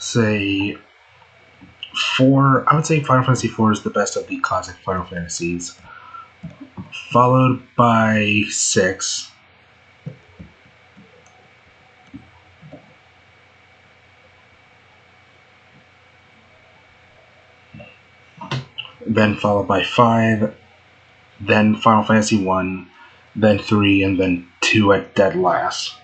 say 4. I would say Final Fantasy 4 is the best of the classic Final Fantasies, followed by 6. Then followed by 5, then Final Fantasy 1, then 3, and then 2 at dead last.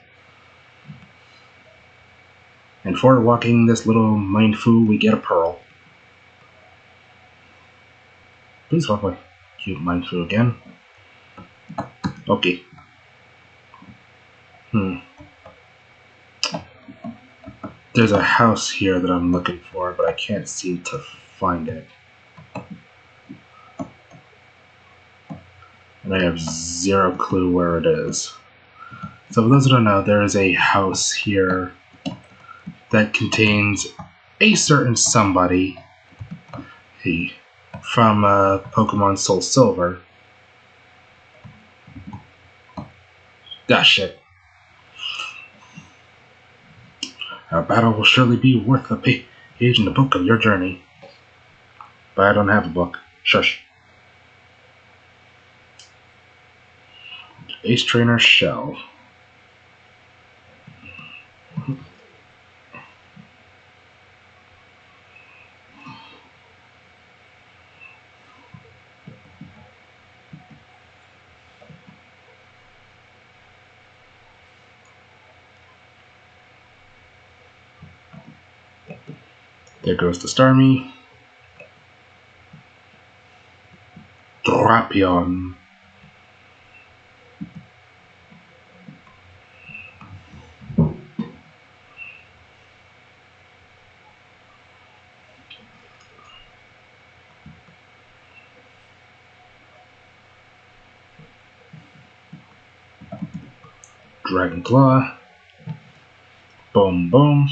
And for walking this little mindfu, we get a pearl. Please walk my cute mindfu again. Okay. There's a house here that I'm looking for, but I can't seem to find it. And I have zero clue where it is. So for those who don't know, there is a house here that contains a certain somebody from Pokemon Soul Silver. Ah, shit. Our battle will surely be worth the page in the book of your journey. But I don't have a book. Shush. Ace Trainer Shell. There goes the Starmie. Drapion. Dragon Claw. Boom, boom.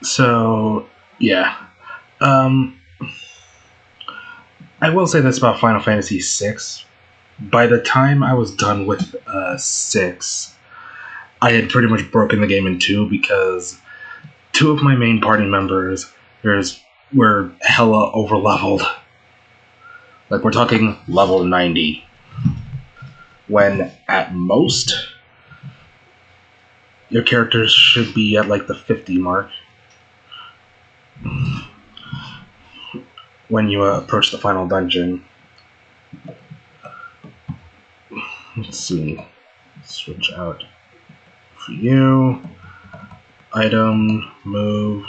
So, yeah. I will say this about Final Fantasy VI. By the time I was done with 6, I had pretty much broken the game in two because 2 of my main party members were hella overleveled. Like, we're talking level 90. When at most, your characters should be at like the 50 mark when you approach the final dungeon. Let's see. Switch out for you. Item, move.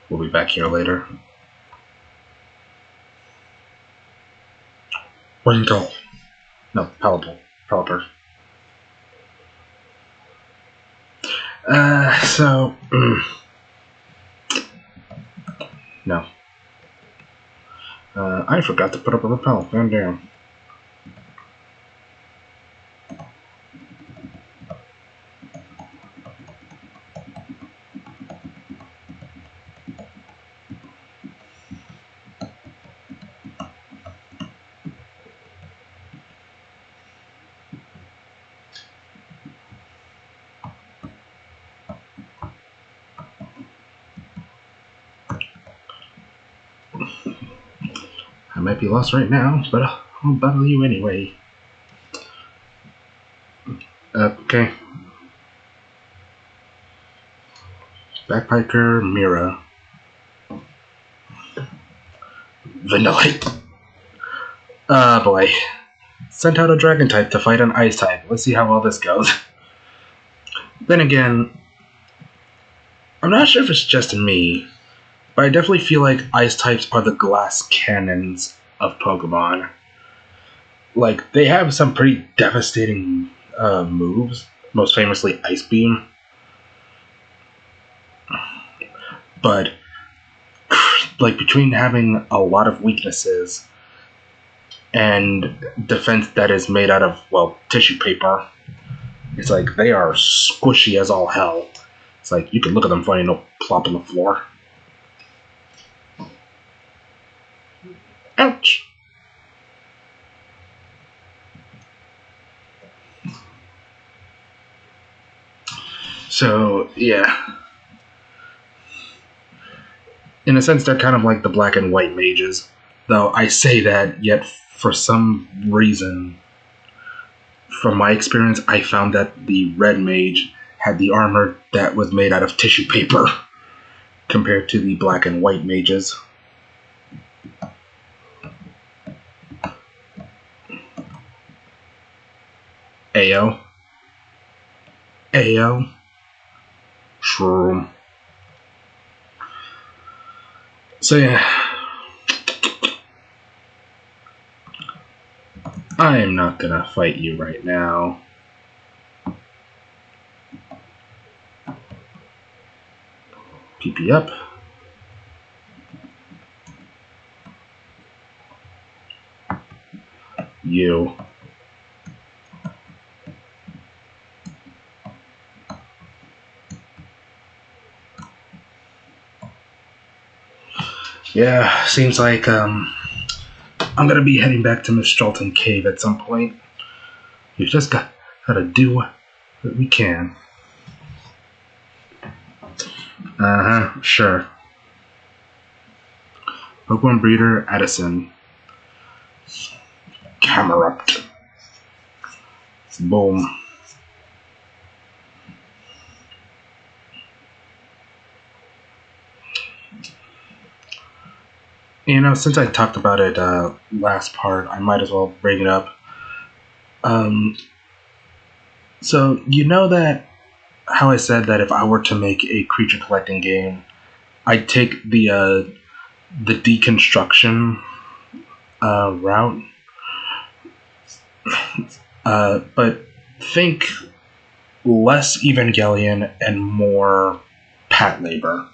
We'll be back here later. Winkle. No, Pelipper. So... no. I forgot to put up a rappel. Oh, damn. I might be lost right now, but I'll battle you anyway. Okay. Backpiker, Mira. Vanillite. Ah, boy. Sent out a dragon type to fight an ice type. Let's see how well this goes. Then again, I'm not sure if it's just me, but I definitely feel like ice types are the glass cannons of Pokemon. Like, they have some pretty devastating moves, most famously Ice Beam. But, like, between having a lot of weaknesses and defense that is made out of, well, tissue paper, it's like they are squishy as all hell. It's like you can look at them funny and they'll plop on the floor. Ouch! So, yeah. In a sense, they're kind of like the black and white mages. Though I say that, yet for some reason, from my experience, I found that the red mage had the armor that was made out of tissue paper compared to the black and white mages. Ayo. Ayo. Shroom. So yeah. I am not gonna fight you right now. PP up. You. Yeah, seems like I'm gonna be heading back to Miss Stralton Cave at some point. We've just gotta do what we can. Sure. Pokemon Breeder Addison. Camerupt. Boom. You know, since I talked about it last part, I might as well bring it up. So you know that how I said that if I were to make a creature collecting game, I'd take the deconstruction route. But think less Evangelion and more Pat labor.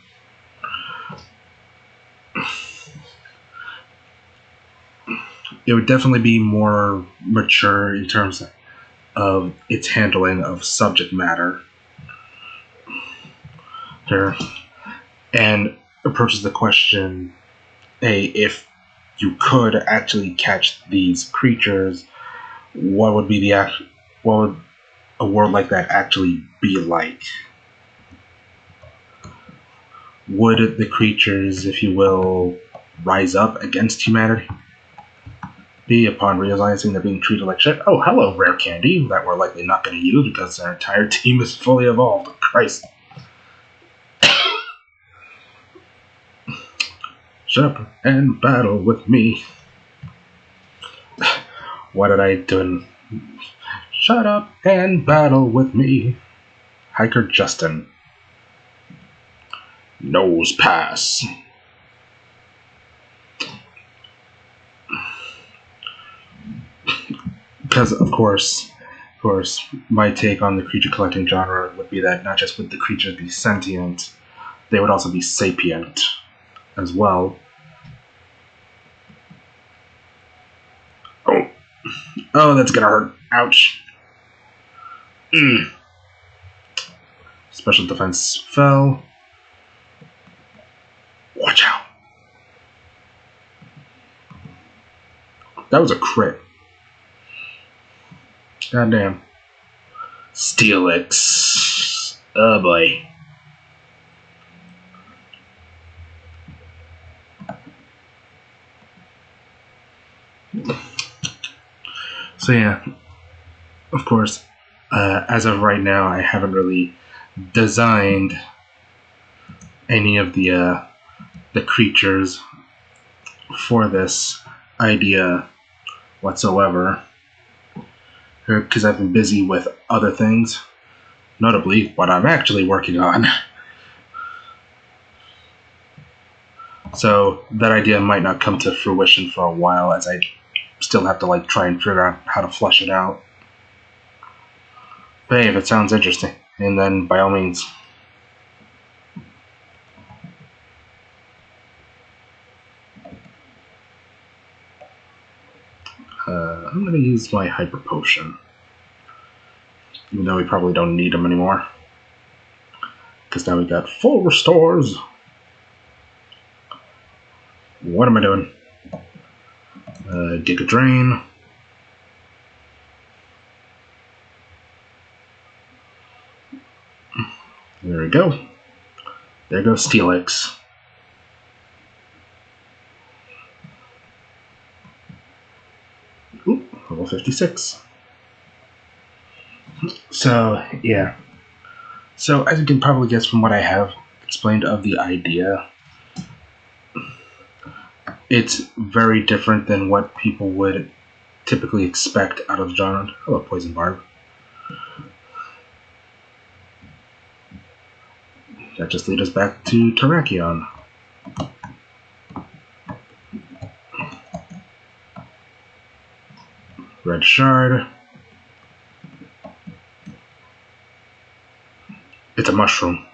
It would definitely be more mature in terms of its handling of subject matter. There, and approaches the question, hey, if you could actually catch these creatures, what would a world like that actually be like? Would the creatures, if you will, rise up against humanity upon realizing they're being treated like shit? Oh, hello, rare candy that we're likely not going to use because our entire team is fully evolved. Christ. Shut up and battle with me. What did I do? Shut up and battle with me. Hiker Justin. Nose pass. Because, of course, my take on the creature collecting genre would be that not just would the creatures be sentient, they would also be sapient as well. Oh, that's gonna hurt. Ouch. Special defense fell. Watch out. That was a crit. Goddamn. Steelix. Oh boy. So yeah, of course, as of right now, I haven't really designed any of the creatures for this idea whatsoever, because I've been busy with other things, notably what I'm actually working on. So that idea might not come to fruition for a while, as I still have to try and figure out how to flesh it out. But hey, if it sounds interesting, and then by all means. I'm going to use my Hyper Potion. Even though we probably don't need them anymore. Because now we got full restores. What am I doing? Giga Drain. There we go. There goes Steelix. Ooh, level 56. So, yeah. So, as you can probably guess from what I have explained of the idea, it's very different than what people would typically expect out of the genre. Hello, Poison Barb. That just leads us back to Terrakion. Red Shard. It's a mushroom.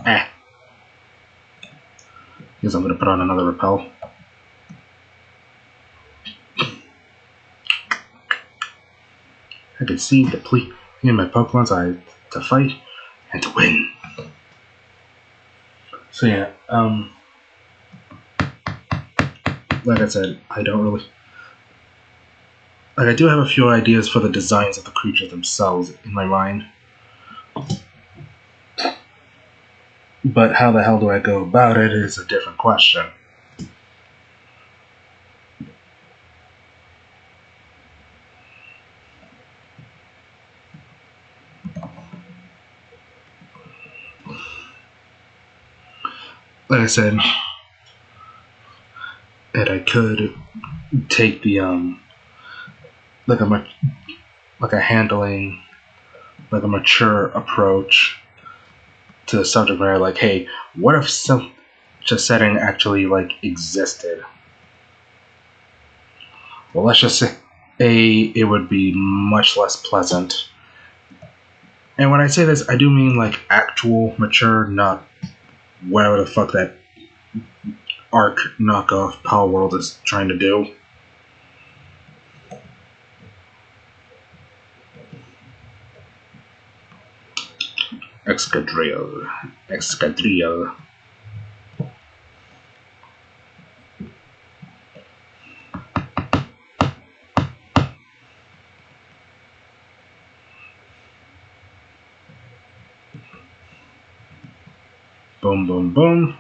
Eh. Guess I'm gonna put on another repel. I can see the plea in my Pokemon's eye to fight and to win. So yeah, like I said, I don't really... Like, I do have a few ideas for the designs of the creatures themselves in my mind. But how the hell do I go about it is a different question. Like I said, and I could take the like a handling, like a mature approach to the subject matter. Like, hey, what if such a setting actually like existed? Well, let's just say it would be much less pleasant. And when I say this, I do mean like actual mature, not whatever the fuck that Arc knockoff Power World is trying to do. Excadrill. Boom, boom, boom.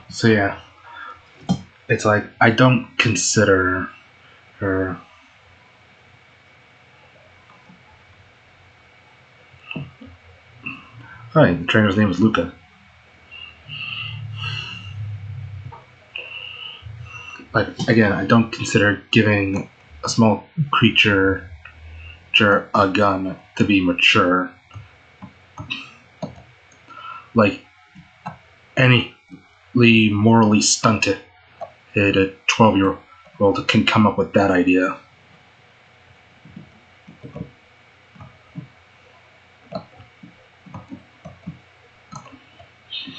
So yeah, it's like I don't consider her. Hi, the trainer's name is Luca. Like, again, I don't consider giving a small creature a gun to be mature. Like, any morally stunted a 12-year-old can come up with that idea.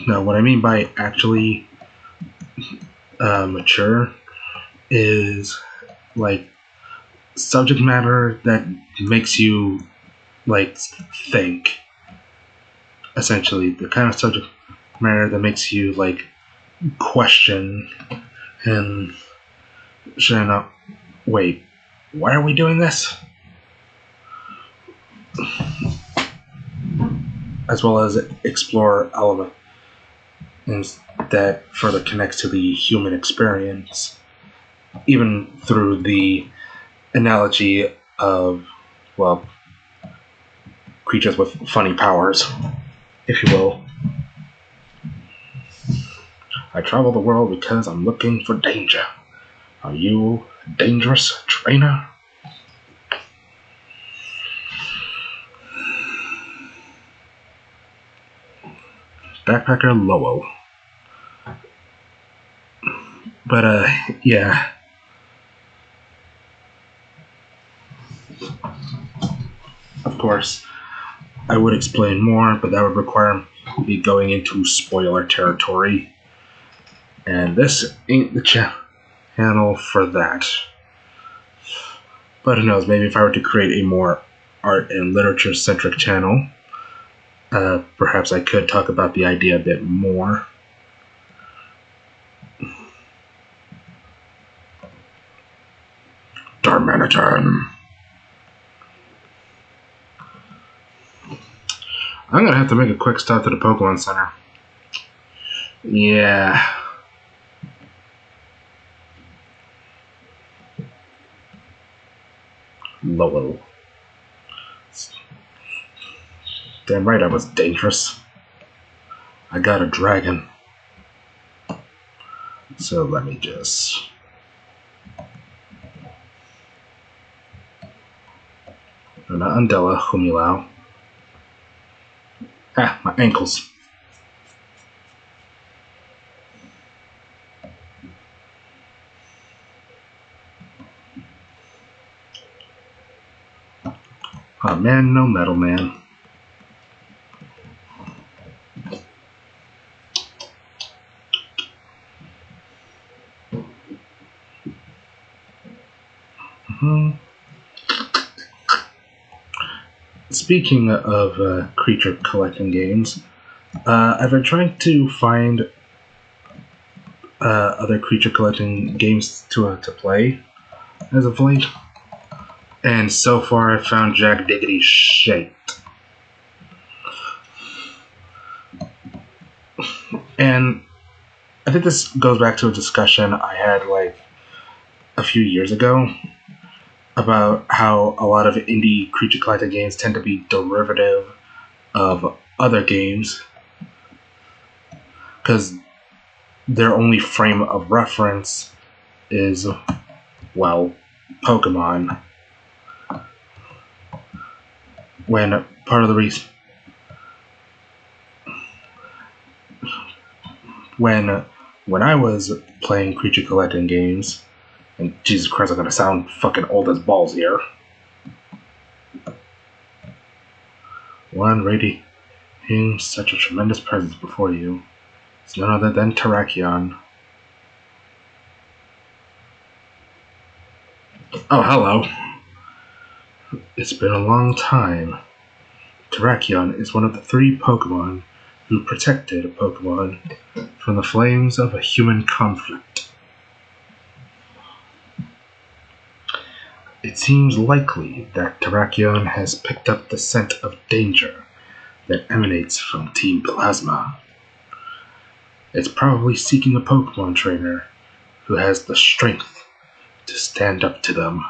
Now, what I mean by actually mature is like subject matter that makes you like think. Essentially, the kind of subject matter that makes you like question and should I not wait? Why are we doing this? As well as explore elements that further connects to the human experience, even through the analogy of, well, creatures with funny powers, if you will. I travel the world because I'm looking for danger. Are you a dangerous trainer? Backpacker Lowell. But, yeah. Of course, I would explain more, but that would require me going into spoiler territory. And this ain't the channel for that. But who knows, maybe if I were to create a more art and literature centric channel, perhaps I could talk about the idea a bit more. Darmanitan. I'm gonna have to make a quick stop to the Pokemon Center. Yeah. Lowell. Damn right I was dangerous. I got a dragon. So let me just... No, not Undella, Humilau. Ah, my ankles. Oh man, no metal man. Speaking of creature collecting games, I've been trying to find other creature collecting games to play as of late, and so far I've found Jack Diggity shit. And I think this goes back to a discussion I had like a few years ago about how a lot of indie creature collecting games tend to be derivative of other games because their only frame of reference is, well, Pokemon. When part of the reason when I was playing creature collecting games, and Jesus Christ, I'm gonna sound fucking old as balls here. One radiating such a tremendous presence before you is none other than Terrakion. Oh, hello. It's been a long time. Terrakion is one of the 3 Pokemon who protected a Pokemon from the flames of a human conflict. It seems likely that Terrakion has picked up the scent of danger that emanates from Team Plasma. It's probably seeking a Pokemon trainer who has the strength to stand up to them.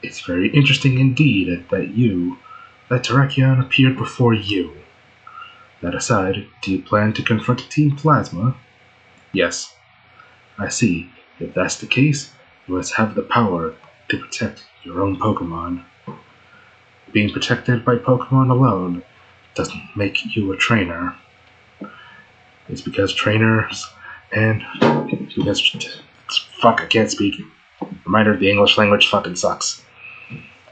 It's very interesting indeed that Terrakion appeared before you. That aside, do you plan to confront Team Plasma? Yes. I see. If that's the case, you must have the power to protect your own Pokemon. Being protected by Pokemon alone doesn't make you a trainer. It's because trainers and... Fuck, I can't speak. Reminder, the English language fucking sucks.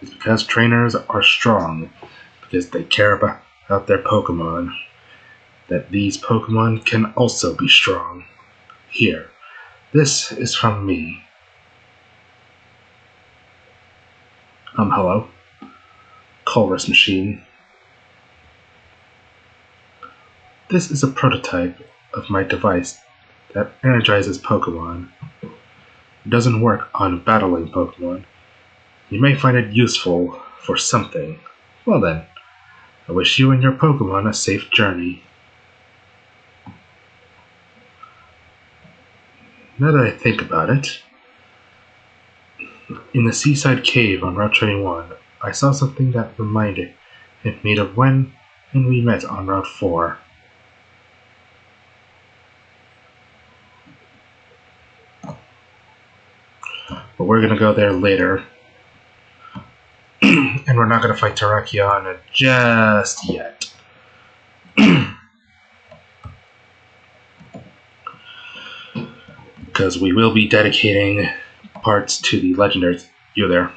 It's because trainers are strong, because they care about their Pokemon, that these Pokemon can also be strong. Here, this is from me. Hello? Colress machine. This is a prototype of my device that energizes Pokemon. It doesn't work on battling Pokemon. You may find it useful for something. Well then, I wish you and your Pokemon a safe journey. Now that I think about it, in the seaside cave on Route 21, I saw something that reminded me of when we met on Route 4. But we're gonna go there later. And we're not gonna fight Terrakion just yet. because we will be dedicating parts to the legendary. You there?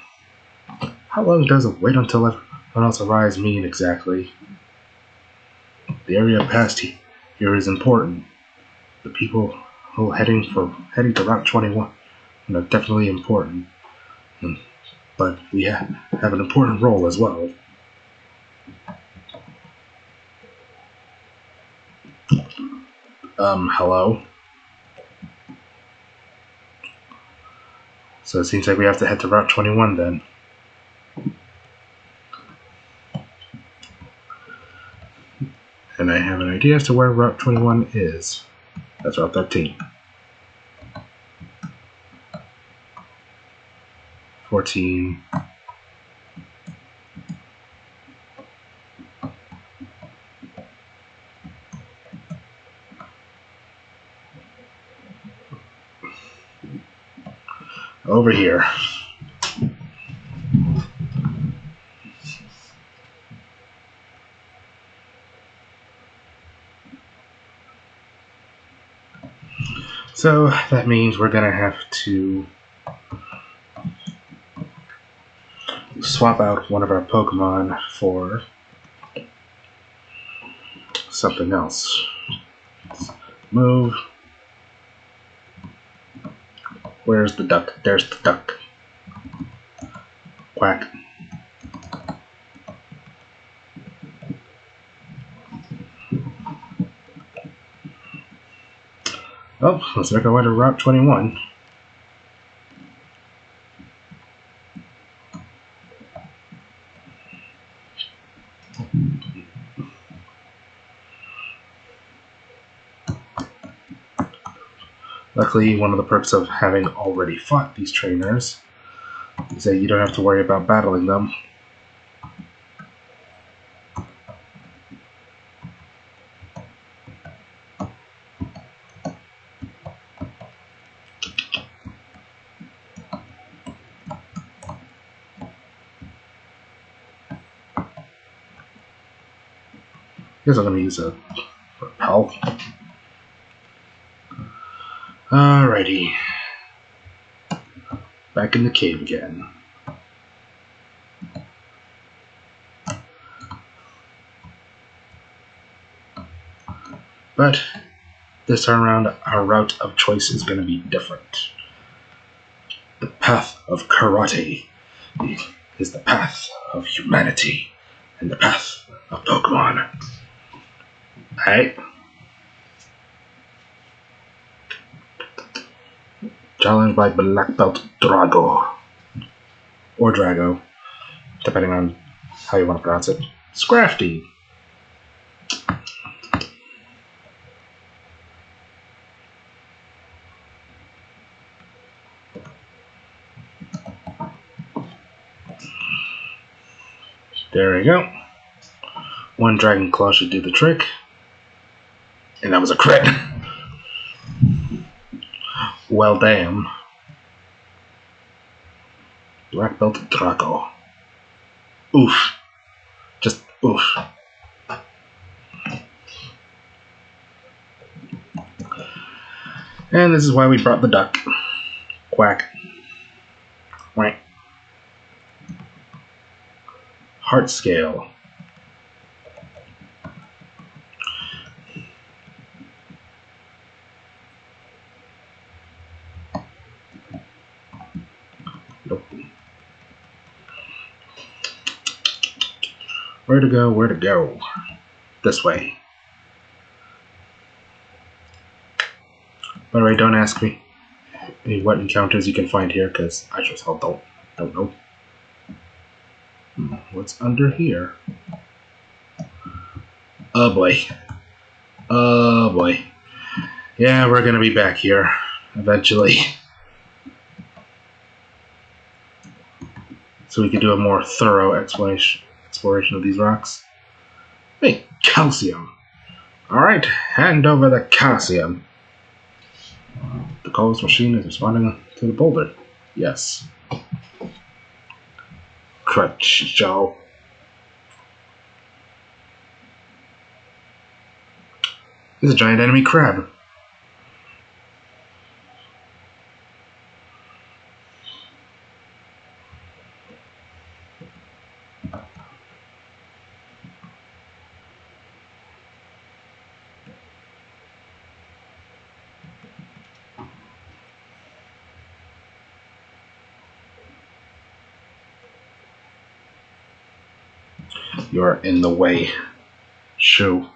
How long does it wait until everyone else arrives mean exactly? The area past here is important. The people who are heading to Route 21 are definitely important. But we have an important role as well. Hello? So it seems like we have to head to Route 21 then. And I have an idea as to where Route 21 is. That's Route 13. 14. Over here. So that means we're gonna have to swap out one of our Pokemon for something else. Move. Where's the duck? There's the duck. Quack. Oh, let's make our way to Route 21. Luckily, one of the perks of having already fought these trainers is that you don't have to worry about battling them. Guess I'm going to use a repel. Alrighty. Back in the cave again. But this time around, our route of choice is going to be different. The path of karate is the path of humanity and the path of Pokemon. Alright. Challenged by Black Belt Drago. Or Drago, depending on how you want to pronounce it. Scrafty. There we go. One Dragon Claw should do the trick. And that was a crit. Well, damn. Black Belt Draco. Oof. Just oof. And this is why we brought the duck. Quack. Quack. Heart Scale. Nope. Where to go? Where to go? This way. By the way, don't ask me what encounters you can find here, because I just don't know. What's under here? Oh boy. Oh boy. Yeah, we're gonna be back here eventually. So we can do a more thorough exploration of these rocks. Hey, calcium. Alright, hand over the calcium. The Colossus machine is responding to the boulder. Yes. Crutch, Joe. There's a giant enemy crab. You're in the way. Shoo.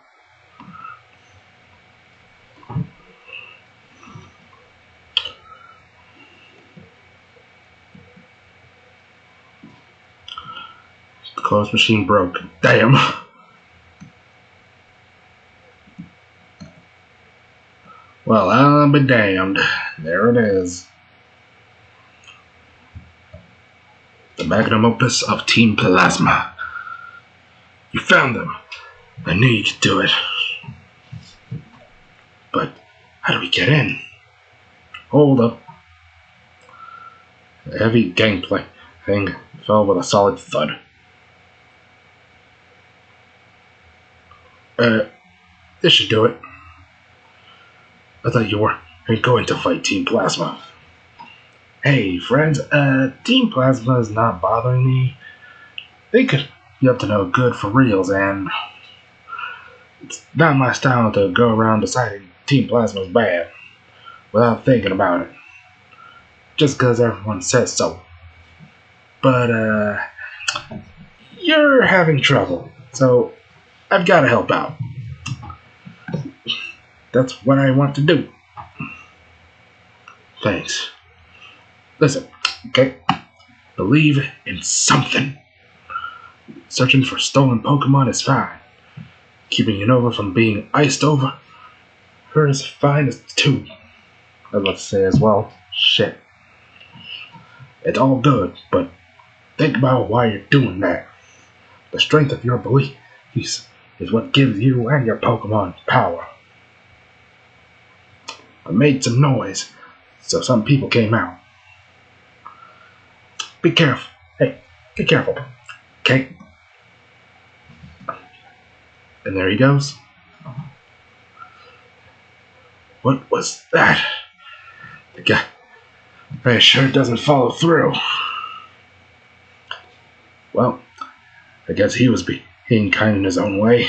The clothes machine broke. Damn. Well, I'll be damned. There it is. The magnum opus of Team Plasma. You found them. I knew you could do it. But how do we get in? Hold up. The heavy gangplank thing fell with a solid thud. This should do it. I thought you weren't going to fight Team Plasma. Hey, friends, Team Plasma is not bothering me. They could be up to no good for reals, and it's not my style to go around deciding Team Plasma's bad without thinking about it. Just because everyone says so. But, you're having trouble, so I've got to help out. That's what I want to do. Thanks. Listen, okay? Believe in something. Searching for stolen Pokemon is fine. Keeping Unova from being iced over, her is fine as too. I'd love to say as well. Shit. It's all good, but think about why you're doing that. The strength of your beliefs is what gives you and your Pokemon power. I made some noise, so some people came out. Be careful. Hey, be careful. Okay? And there he goes. What was that? The guy sure doesn't follow through. Well, I guess he was being kind in his own way.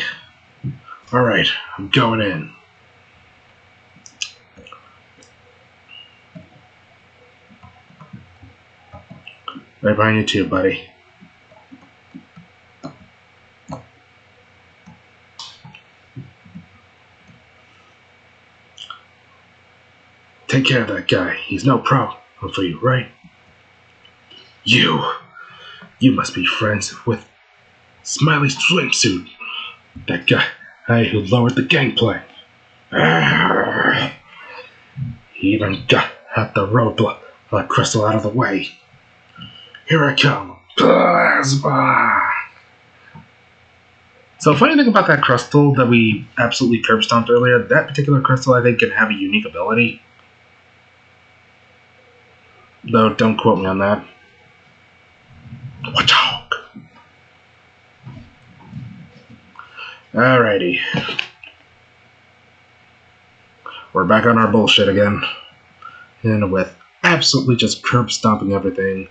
Alright, I'm going in. Right behind you too, buddy. Take care of that guy. He's no problem for you, right? You must be friends with Smiley Swimsuit. That guy who lowered the gangplank. He even got the roadblock crystal out of the way. Here I come. Plasma! So funny thing about that crystal that we absolutely curb stomped earlier, that particular crystal I think can have a unique ability. Though don't quote me on that. Watch out! Alrighty. We're back on our bullshit again. And with absolutely just curb stomping everything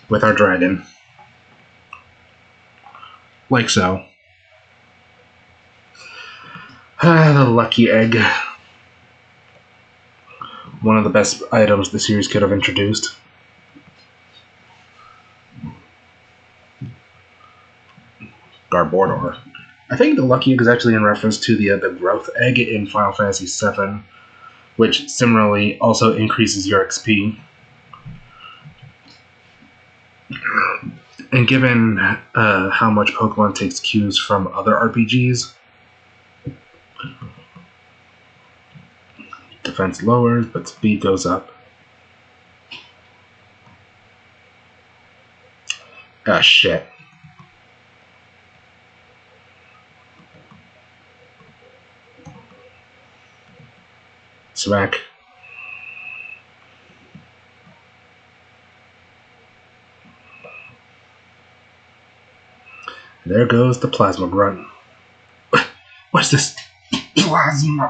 with our dragon. Like so. The lucky egg. One of the best items the series could have introduced. Garbodor. I think the lucky egg is actually in reference to the growth egg in Final Fantasy VII, which similarly also increases your XP. And given how much Pokemon takes cues from other RPGs, defense lowers, but speed goes up. Ah, shit. Smack. There goes the Plasma Grunt. What's this? Plasma!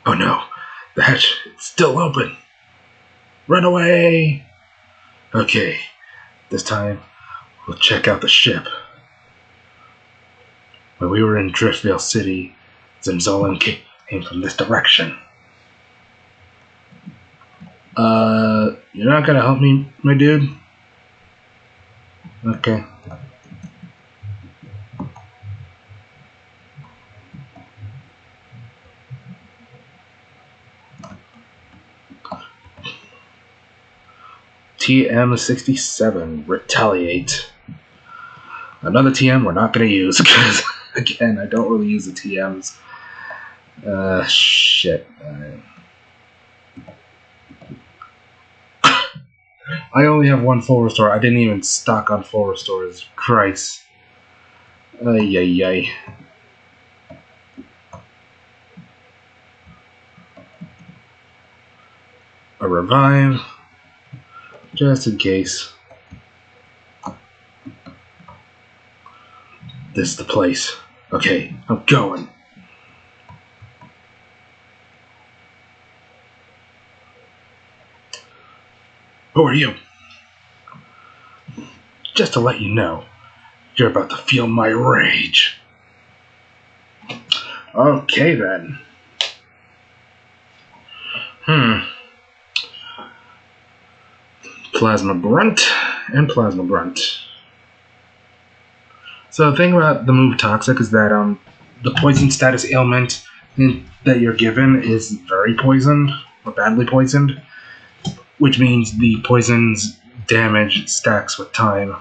Oh no, the hatch is still open. Run away! Okay, this time we'll check out the ship. When we were in Driftvale City, Zimzolan came from this direction. You're not gonna help me, my dude? Okay. TM67, retaliate. Another TM we're not gonna use, because, again, I don't really use the TMs. Shit. I only have one full restore. I didn't even stock on full restores. Christ. Ay, ay, ay. A revive. Just in case. This is the place. Okay, I'm going. Who are you? Just to let you know, you're about to feel my rage. Okay then. Plasma Grunt and Plasma Grunt. So the thing about the move Toxic is that the poison status ailment that you're given is very poisoned, or badly poisoned, which means the poison's damage stacks with time.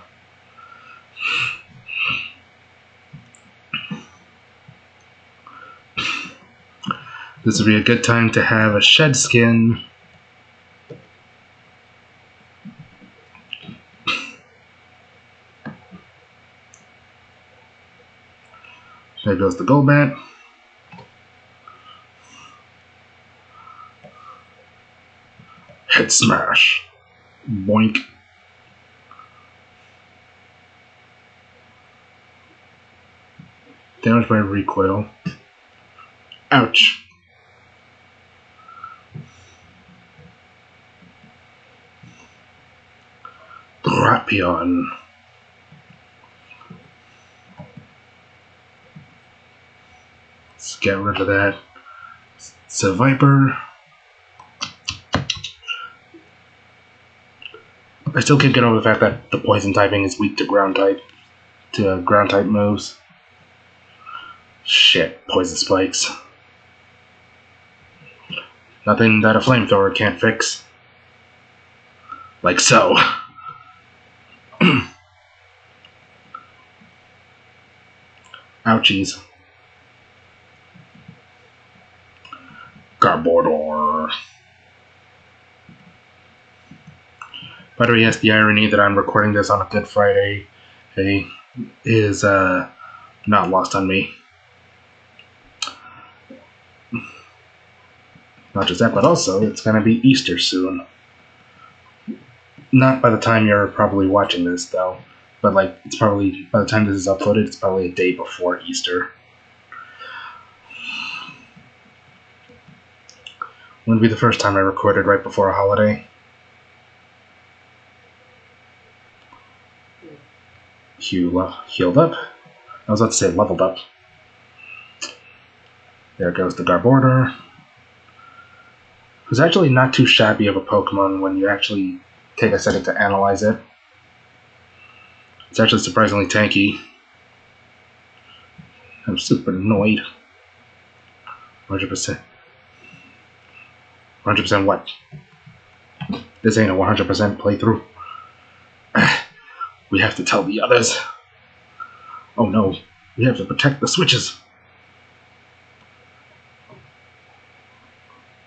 This would be a good time to have a shed skin. There goes the Golbat. Head smash. Boink. Damage by recoil. Ouch. Drapion. Let's get rid of that. It's a Viper. I still can't get over the fact that the poison typing is weak to ground type moves. Shit, poison spikes. Nothing that a flamethrower can't fix. Like so. Ouchies. Garbodor. By the way, yes, the irony that I'm recording this on a Good Friday is not lost on me. Not just that, but also it's going to be Easter soon. Not by the time you're probably watching this, though. But, like, it's probably, by the time this is uploaded, it's probably a day before Easter. Wouldn't be the first time I recorded right before a holiday. Healed up. I was about to say leveled up. There goes the Garbodor. Who's actually not too shabby of a Pokemon when you actually take a second to analyze it. It's actually surprisingly tanky. I'm super annoyed. 100%. 100% what? This ain't a 100% playthrough. We have to tell the others. Oh no, we have to protect the switches.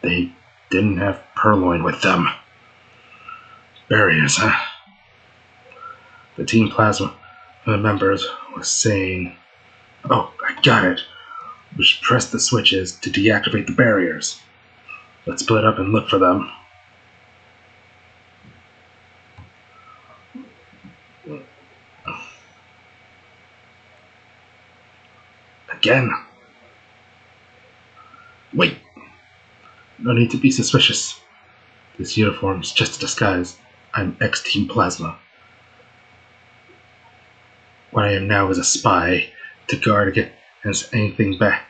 They didn't have Purloin with them. Barriers, huh? The Team Plasma members were saying, oh, I got it. We should press the switches to deactivate the barriers. Let's split up and look for them. Again. Wait. No need to be suspicious. This uniform's just a disguise. I'm ex-Team Plasma. What I am now is a spy to guard against anything bad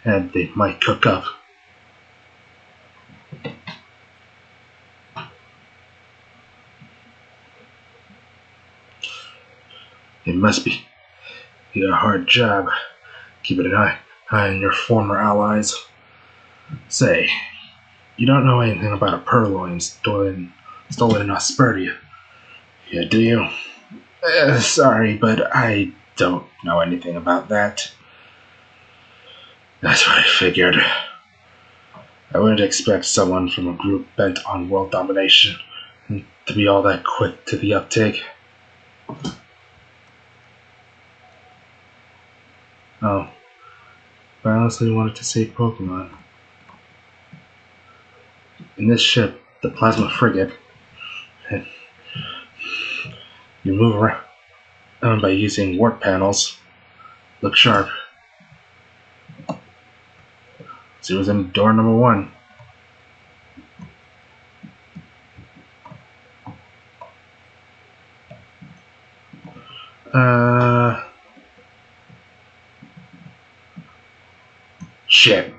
they might cook up. It must be a hard job keeping an eye on your former allies. Say, you don't know anything about a purloin stolen in Aspertia, yeah, do you? Sorry, but I don't know anything about that. That's what I figured. I wouldn't expect someone from a group bent on world domination to be all that quick to the uptake. Oh, but I honestly wanted to save Pokemon. In this ship, the Plasma Frigate, you move around by using warp panels. Look sharp. See what's in door number 1. Shit.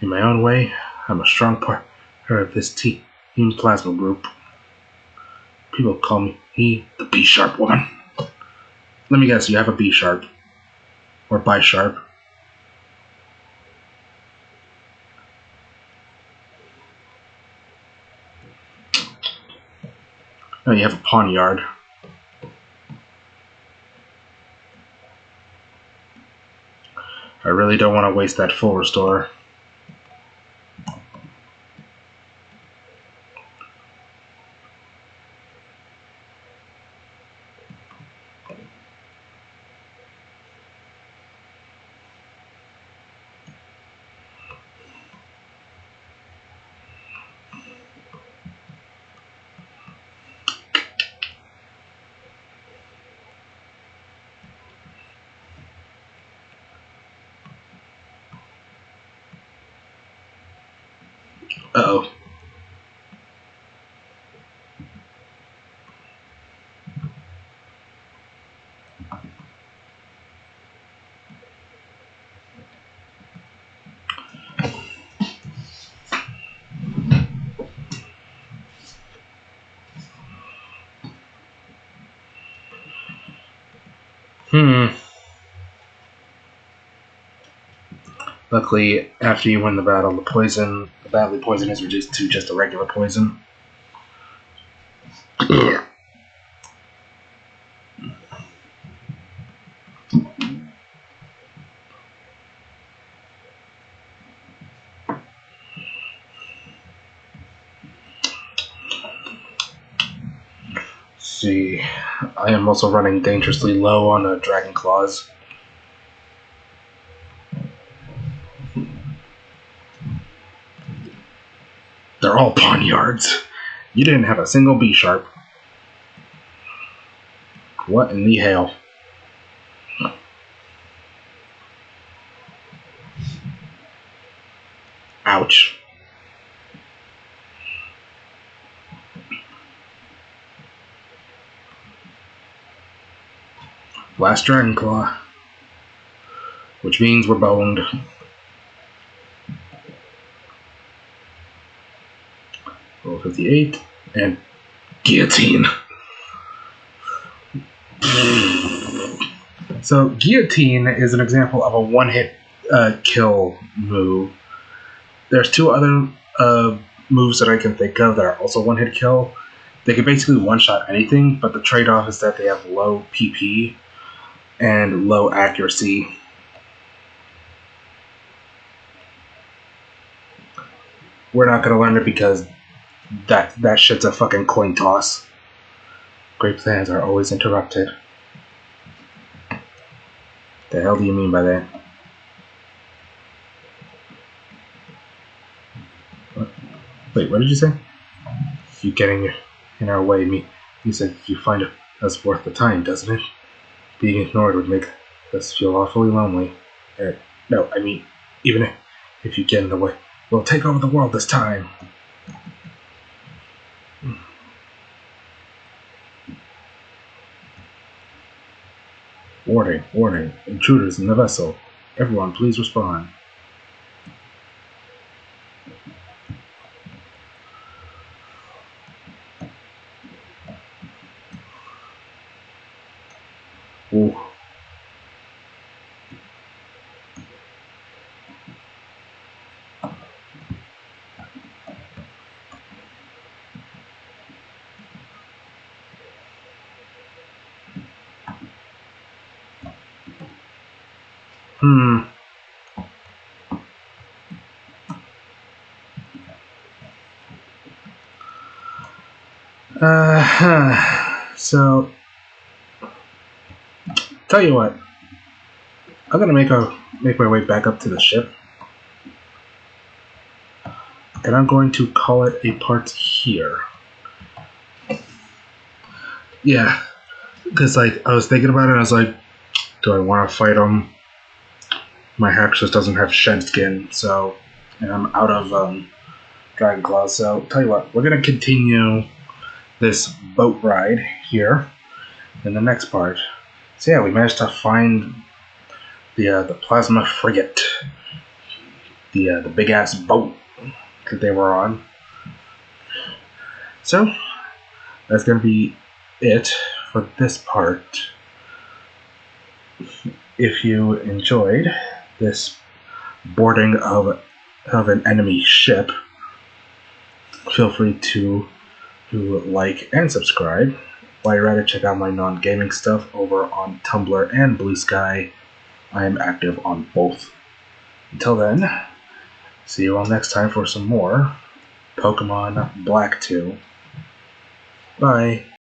In my own way, I'm a strong part of this team plasma group. People call me the B sharp one. Let me guess, you have a B sharp. Or bi sharp. No, you have a pawn yard. I really don't want to waste that full restore. Uh-oh. Luckily, after you win the battle, the badly poison is reduced to just a regular poison. See, I am also running dangerously low on Dragon Claws. They're all pawn yards. You didn't have a single B sharp. What in the hell? Ouch. Last Dragon Claw. Which means we're boned. Roll 58. And Guillotine. So, Guillotine is an example of a one-hit kill move. There's 2 other moves that I can think of that are also one-hit kill. They can basically one-shot anything, but the trade-off is that they have low PP and low accuracy. We're not going to learn it because that shit's a fucking coin toss. Great plans are always interrupted. The hell do you mean by that? What? Wait, what did you say? You getting in our way, you said you find us worth the time, doesn't it? Being ignored would make us feel awfully lonely. No, I mean, even if you get in the way, we'll take over the world this time. Warning, warning, intruders in the vessel. Everyone, please respond. Ooh. Hmm. So, tell you what, I'm gonna make my way back up to the ship, and I'm going to call it a part here. Yeah, because like I was thinking about it, I was like, do I want to fight him? My Haxorus doesn't have shed skin, so, and I'm out of Dragon Claws. So, tell you what, we're gonna continue this boat ride here in the next part. So yeah, we managed to find the plasma frigate, the big ass boat that they were on. So that's gonna be it for this part. If you enjoyed this boarding of an enemy ship, feel free to like and subscribe. While you're at it, check out my non-gaming stuff over on Tumblr and Blue Sky. I am active on both. Until then, see you all next time for some more Pokemon Black 2. Bye.